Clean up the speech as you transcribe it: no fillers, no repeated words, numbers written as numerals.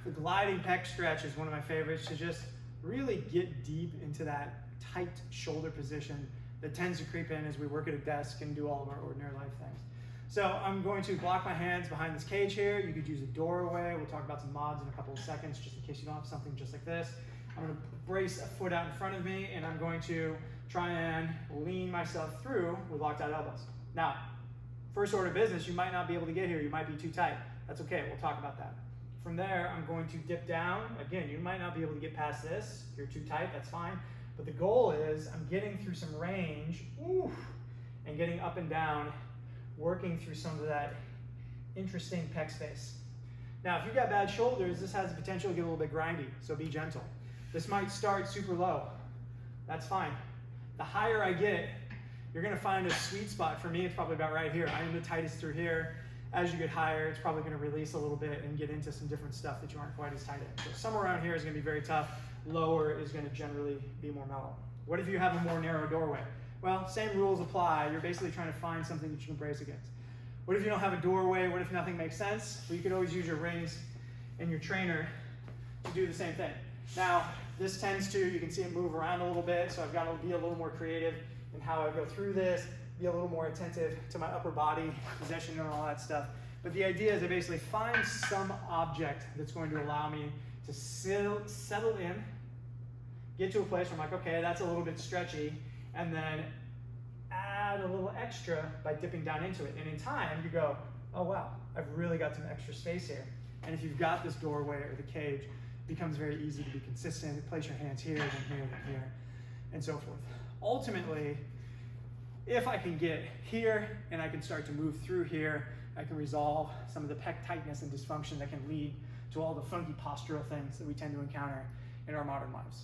The gliding pec stretch is one of my favorites to just really get deep into that tight shoulder position that tends to creep in as we work at a desk and do all of our ordinary life things. So I'm going to block my hands behind this cage here. You could use a doorway. We'll talk about some mods in a couple of seconds, just in case you don't have something just like this. I'm going to brace a foot out in front of me, and I'm going to try and lean myself through with locked out elbows. Now, first order of business, you might not be able to get here. You might be too tight. That's okay. We'll talk about that. From there, I'm going to dip down. Again, you might not be able to get past this. If you're too tight, that's fine. But the goal is I'm getting through some range, and getting up and down, working through some of that interesting pec space. Now, if you've got bad shoulders, this has the potential to get a little bit grindy, so be gentle. This might start super low. That's fine. The higher I get, you're gonna find a sweet spot. For me, it's probably about right here. I am the tightest through here. As you get higher, it's probably gonna release a little bit and get into some different stuff that you aren't quite as tight in. So somewhere around here is gonna be very tough. Lower is gonna generally be more mellow. What if you have a more narrow doorway? Well, same rules apply. You're basically trying to find something that you can brace against. What if you don't have a doorway? What if nothing makes sense? Well, you could always use your rings and your trainer to do the same thing. Now, this tends to, you can see it move around a little bit, so I've got to be a little more creative in how I go through this, be a little more attentive to my upper body position and all that stuff. But the idea is I basically find some object that's going to allow me to settle in, get to a place where I'm like, okay, that's a little bit stretchy, and then add a little extra by dipping down into it. And in time, you go, oh wow, I've really got some extra space here. And if you've got this doorway or the cage, it becomes very easy to be consistent. Place your hands here, then here, then here, and so forth. Ultimately, if I can get here and I can start to move through here, I can resolve some of the pec tightness and dysfunction that can lead to all the funky postural things that we tend to encounter in our modern lives.